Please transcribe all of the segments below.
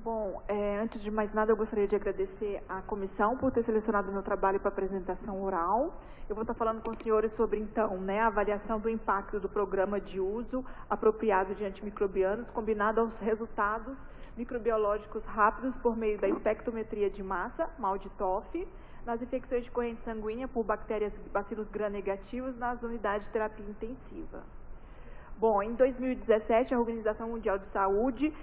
Bom, antes de mais nada, eu gostaria de agradecer à comissão por ter selecionado o meu trabalho para apresentação oral. Eu vou estar falando com os senhores sobre, então, a avaliação do impacto do programa de uso apropriado de antimicrobianos, combinado aos resultados microbiológicos rápidos por meio da espectrometria de massa, MALDI-TOF, nas infecções de corrente sanguínea por bactérias bacilos gram-negativos nas unidades de terapia intensiva. Bom, em 2017, a Organização Mundial de Saúde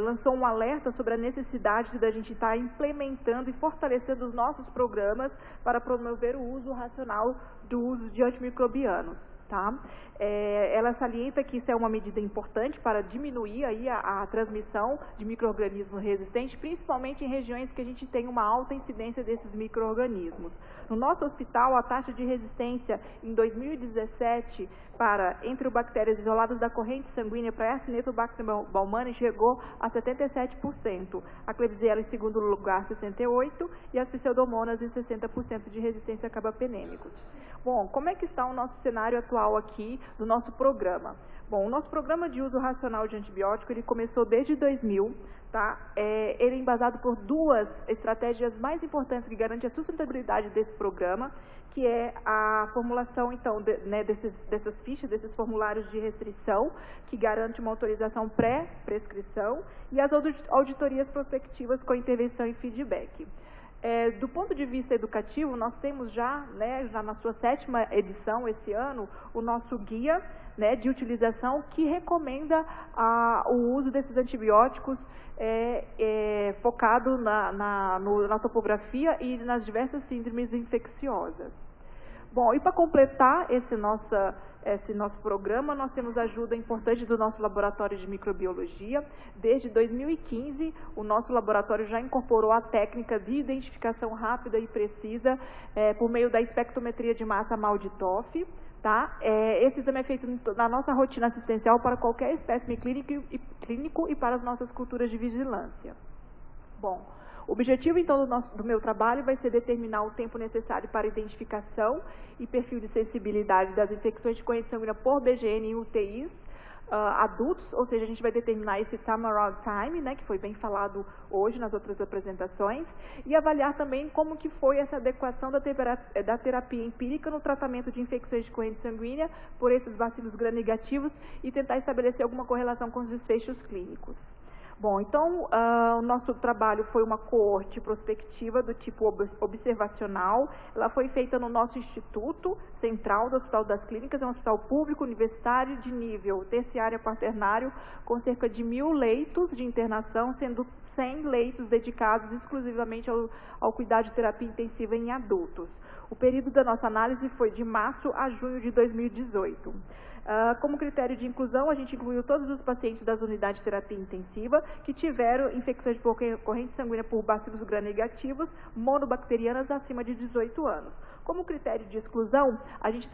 lançou um alerta sobre a necessidade da gente estar implementando e fortalecendo os nossos programas para promover o uso racional do uso de antimicrobianos. Tá? Ela salienta que isso é uma medida importante para diminuir aí a transmissão de micro-organismos resistentes, principalmente em regiões que a gente tem uma alta incidência desses micro-organismos. No nosso hospital, a taxa de resistência em 2017 para enterobactérias isoladas da corrente sanguínea para Acinetobacter baumannii chegou a 77%, a Klebsiella em segundo lugar 68% e as Pseudomonas em 60% de resistência a carbapenêmicos. Bom, como é que está o nosso cenário atual aqui do nosso programa? Bom, o nosso programa de uso racional de antibiótico, ele começou desde 2000, tá? Ele é embasado por duas estratégias mais importantes que garantem a sustentabilidade desse programa, que é a formulação, então, dessas fichas, desses formulários de restrição, que garante uma autorização pré-prescrição, e as auditorias prospectivas com intervenção e feedback. Do ponto de vista educativo, nós temos já na sua 7ª edição esse ano, o nosso guia de utilização que recomenda o uso desses antibióticos focado na topografia e nas diversas síndromes infecciosas. Bom, e para completar esse nosso programa, nós temos a ajuda importante do nosso laboratório de microbiologia. Desde 2015, o nosso laboratório já incorporou a técnica de identificação rápida e precisa por meio da espectrometria de massa MALDI-TOF. Tá? Esse exame é feito na nossa rotina assistencial para qualquer espécime clínico e para as nossas culturas de vigilância. Bom, o objetivo, então, do meu trabalho vai ser determinar o tempo necessário para identificação e perfil de sensibilidade das infecções de corrente sanguínea por BGN em UTIs adultos, ou seja, a gente vai determinar esse time around time, que foi bem falado hoje nas outras apresentações, e avaliar também como que foi essa adequação da terapia empírica no tratamento de infecções de corrente sanguínea por esses bacilos gram-negativos e tentar estabelecer alguma correlação com os desfechos clínicos. Bom, então, o nosso trabalho foi uma coorte prospectiva do tipo observacional. Ela foi feita no nosso Instituto Central do Hospital das Clínicas, é um hospital público universitário de nível terciário e quaternário, com cerca de 1.000 leitos de internação, sendo 100 leitos dedicados exclusivamente ao cuidado de terapia intensiva em adultos. O período da nossa análise foi de março a junho de 2018. Como critério de inclusão, a gente incluiu todos os pacientes das unidades de terapia intensiva que tiveram infecções de corrente sanguínea por bacilos gram-negativos, monobacterianas acima de 18 anos. Como critério de exclusão, a gente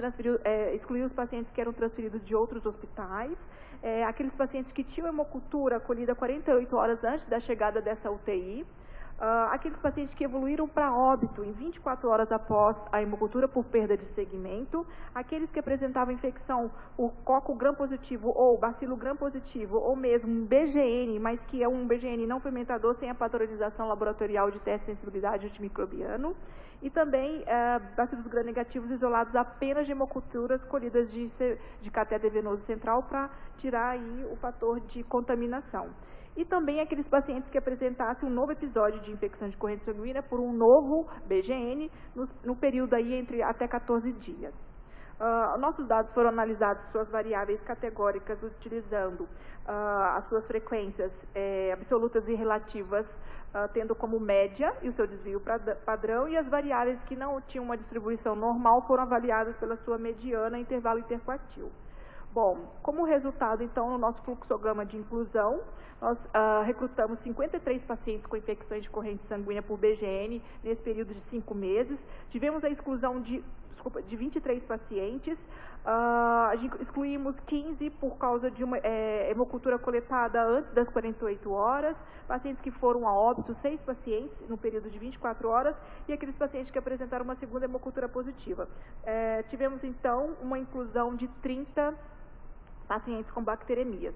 excluiu os pacientes que eram transferidos de outros hospitais, aqueles pacientes que tinham hemocultura acolhida 48 horas antes da chegada dessa UTI, aqueles pacientes que evoluíram para óbito em 24 horas após a hemocultura por perda de segmento, aqueles que apresentavam infecção por coco gram-positivo ou bacilo gram-positivo, ou mesmo um BGN, mas que é um BGN não fermentador sem a padronização laboratorial de teste de sensibilidade antimicrobiano, e também bacilos gram-negativos isolados apenas de hemoculturas colhidas de catéter venoso central para tirar aí o fator de contaminação. E também aqueles pacientes que apresentassem um novo episódio de infecção de corrente sanguínea por um novo BGN no período aí entre até 14 dias. Nossos dados foram analisados, suas variáveis categóricas, utilizando as suas frequências absolutas e relativas, tendo como média e o seu desvio padrão, e as variáveis que não tinham uma distribuição normal foram avaliadas pela sua mediana e intervalo interquartil. Bom, como resultado, então, no nosso fluxograma de inclusão, nós recrutamos 53 pacientes com infecções de corrente sanguínea por BGN nesse período de 5 meses. Tivemos a exclusão de 23 pacientes, excluímos 15 por causa de uma hemocultura coletada antes das 48 horas, pacientes que foram a óbito, 6 pacientes no período de 24 horas, e aqueles pacientes que apresentaram uma segunda hemocultura positiva. Tivemos, então, uma inclusão de 30 pacientes com bacteremias.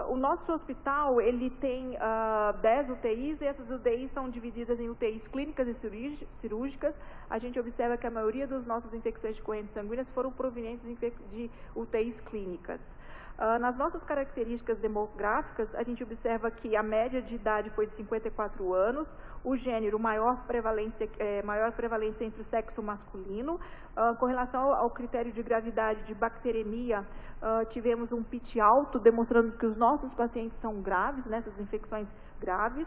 O nosso hospital, ele tem 10 UTIs, e essas UTIs são divididas em UTIs clínicas e cirúrgicas. A gente observa que a maioria das nossas infecções de correntes sanguíneas foram provenientes de UTIs clínicas. Nas nossas características demográficas, a gente observa que a média de idade foi de 54 anos, o gênero maior prevalência entre o sexo masculino. Com relação ao critério de gravidade de bacteremia, tivemos um pitch alto, demonstrando que os nossos pacientes são graves, nessas infecções graves.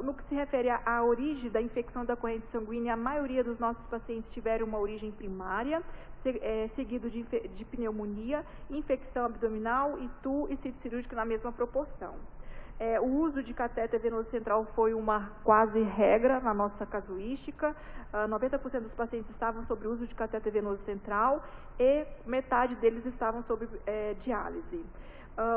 No que se refere à origem da infecção da corrente sanguínea, a maioria dos nossos pacientes tiveram uma origem primária, seguido de pneumonia, infecção abdominal, itu e sítio cirúrgico na mesma proporção. O uso de catéter venoso central foi uma quase regra na nossa casuística. 90% dos pacientes estavam sob o uso de catéter venoso central e metade deles estavam sob diálise.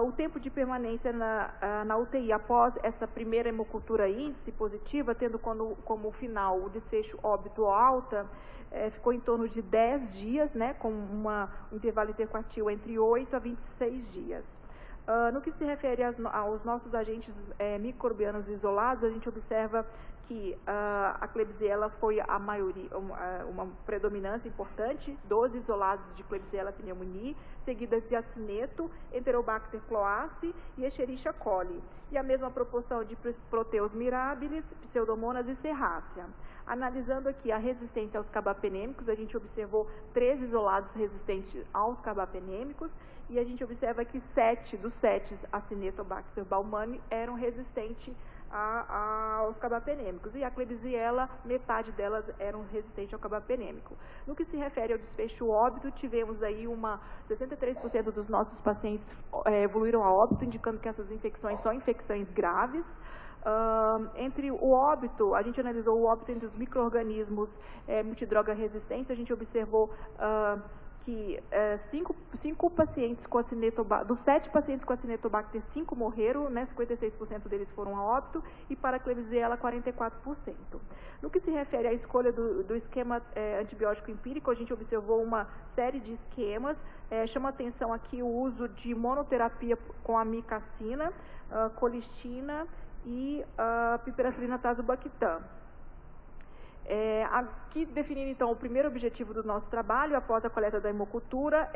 O tempo de permanência na UTI após essa primeira hemocultura índice positiva, tendo como final o desfecho óbito ou alta, ficou em torno de 10 dias, né, com um intervalo interquartil entre 8 a 26 dias. No que se refere aos nossos agentes microbianos isolados, a gente observa que a Klebsiella foi a maioria, uma predominância importante, 12 isolados de Klebsiella pneumoniae, seguidas de acineto, Enterobacter cloaci e Escherichia coli, e a mesma proporção de Proteus mirabilis, Pseudomonas e Serrácea. Analisando aqui a resistência aos carbapenêmicos, a gente observou 13 isolados resistentes aos carbapenêmicos, e a gente observa que 7 dos 7 Acinetobacter baumannii eram resistentes aos carbapenêmicos, e a Klebsiella, metade delas eram resistentes ao carbapenêmico. No que se refere ao desfecho óbito, tivemos aí 63% dos nossos pacientes evoluíram a óbito, indicando que essas infecções são infecções graves. Entre o óbito, a gente analisou o óbito entre os micro-organismos multidroga resistentes, a gente observou que 5 pacientes com acinetobacter, dos 7 pacientes com acinetobacter, 5 morreram, né, 56% deles foram a óbito, e para a Klebsiella 44%. No que se refere à escolha do esquema antibiótico empírico, a gente observou uma série de esquemas. Chama atenção aqui o uso de monoterapia com amikacina, colistina e piperacillina tazobactam. Aqui definindo então o primeiro objetivo do nosso trabalho, após a coleta da hemocultura,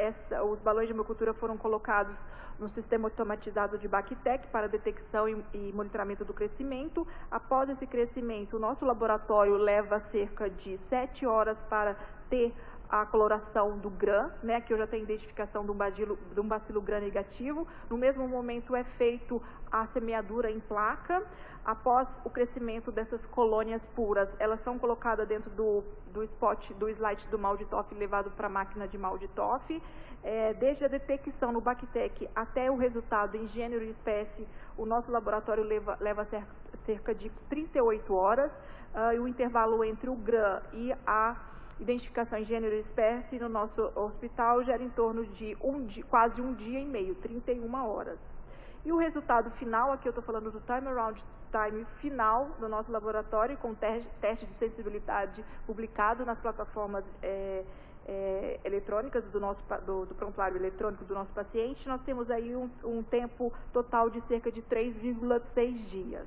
os balões de hemocultura foram colocados no sistema automatizado de Bactec para detecção e monitoramento do crescimento. Após esse crescimento, o nosso laboratório leva cerca de 7 horas para ter a coloração do GRAM, né, que eu já tenho identificação de um bacilo GRAM negativo. No mesmo momento é feito a semeadura em placa. Após o crescimento dessas colônias puras, elas são colocadas dentro do slide do Malditoff levado para a máquina de Malditoff. Desde a detecção no Bactec até o resultado em gênero e espécie, o nosso laboratório leva cerca de 38 horas, e o intervalo entre o GRAM e a identificação em gênero e espécie no nosso hospital gera em torno de quase um dia e meio, 31 horas. E o resultado final, aqui eu estou falando do time-around time final do nosso laboratório, com teste de sensibilidade publicado nas plataformas eletrônicas do prontuário eletrônico do nosso paciente. Nós temos aí um tempo total de cerca de 3,6 dias.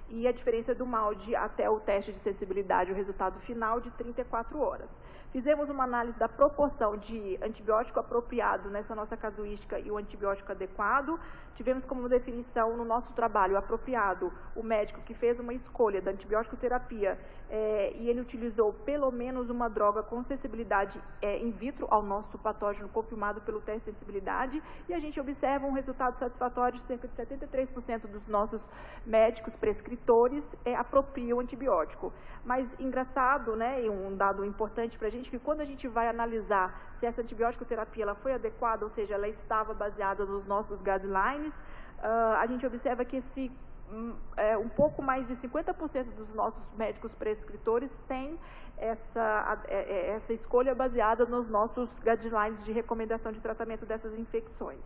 E a diferença do MALDI até o teste de sensibilidade, o resultado final, de 34 horas. Fizemos uma análise da proporção de antibiótico apropriado nessa nossa casuística e o antibiótico adequado. Tivemos como definição no nosso trabalho apropriado o médico que fez uma escolha da antibiótico terapia e ele utilizou pelo menos uma droga com sensibilidade in vitro ao nosso patógeno confirmado pelo teste de sensibilidade, e a gente observa um resultado satisfatório de cerca de 73% dos nossos médicos prescritores apropriam o antibiótico. Mas engraçado, né, e um dado importante para a gente, que quando a gente vai analisar se essa antibiótico terapia ela foi adequada, ou seja, ela estava baseada nos nossos guidelines, a gente observa que um pouco mais de 50% dos nossos médicos prescritores têm essa escolha baseada nos nossos guidelines de recomendação de tratamento dessas infecções.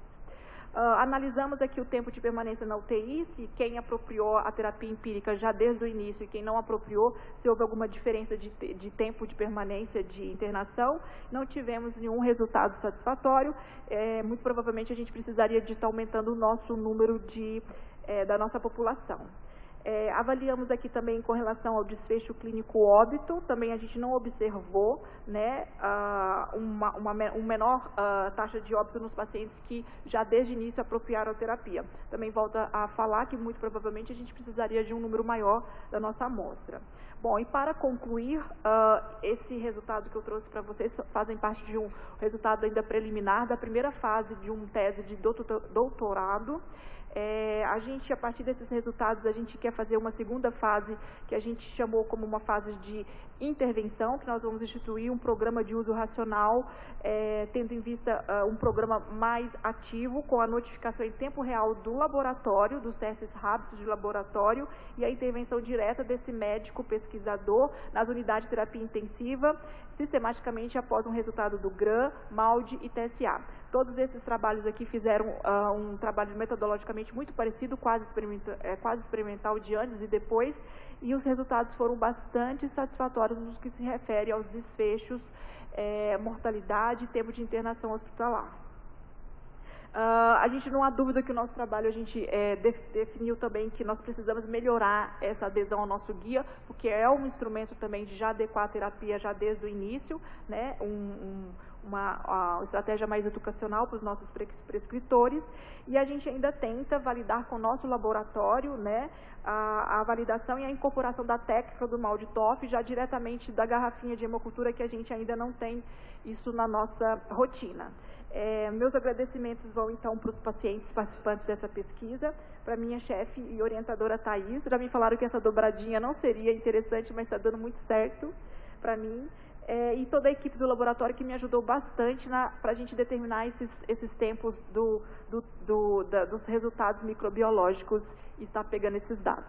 Analisamos aqui o tempo de permanência na UTI, se quem apropriou a terapia empírica já desde o início e quem não apropriou, se houve alguma diferença de tempo de permanência de internação. Não tivemos nenhum resultado satisfatório. Muito provavelmente a gente precisaria de estar aumentando o nosso número da nossa população. Avaliamos aqui também com relação ao desfecho clínico óbito, também a gente não observou, né, menor taxa de óbito nos pacientes que já desde o início apropriaram a terapia. Também volta a falar que muito provavelmente a gente precisaria de um número maior da nossa amostra. Bom, e para concluir, esse resultado que eu trouxe para vocês fazem parte de um resultado ainda preliminar da primeira fase de uma tese de doutorado. A gente, a partir desses resultados, a gente quer fazer uma segunda fase, que a gente chamou como uma fase de intervenção, que nós vamos instituir um programa de uso racional, tendo em vista um programa mais ativo, com a notificação em tempo real do laboratório, dos testes rápidos de laboratório, e a intervenção direta desse médico pesquisador nas unidades de terapia intensiva, sistematicamente após um resultado do GRAM, MALDI e TSA. Todos esses trabalhos aqui fizeram um trabalho metodologicamente muito parecido, quase experimental de antes e depois, e os resultados foram bastante satisfatórios no que se refere aos desfechos, mortalidade e tempo de internação hospitalar. A gente não há dúvida que o nosso trabalho, a gente definiu também que nós precisamos melhorar essa adesão ao nosso guia, porque é um instrumento também de já adequar a terapia já desde o início, né, uma estratégia mais educacional para os nossos prescritores, e a gente ainda tenta validar com o nosso laboratório, né, a validação e a incorporação da técnica do MALDI-TOF já diretamente da garrafinha de hemocultura, que a gente ainda não tem isso na nossa rotina. Meus agradecimentos vão então para os pacientes participantes dessa pesquisa, para minha chefe e orientadora Thaís. Já me falaram que essa dobradinha não seria interessante, mas está dando muito certo para mim. E toda a equipe do laboratório que me ajudou bastante para a gente determinar esses tempos dos resultados microbiológicos e estar pegando esses dados.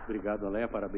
Obrigado, Aléa, parabéns.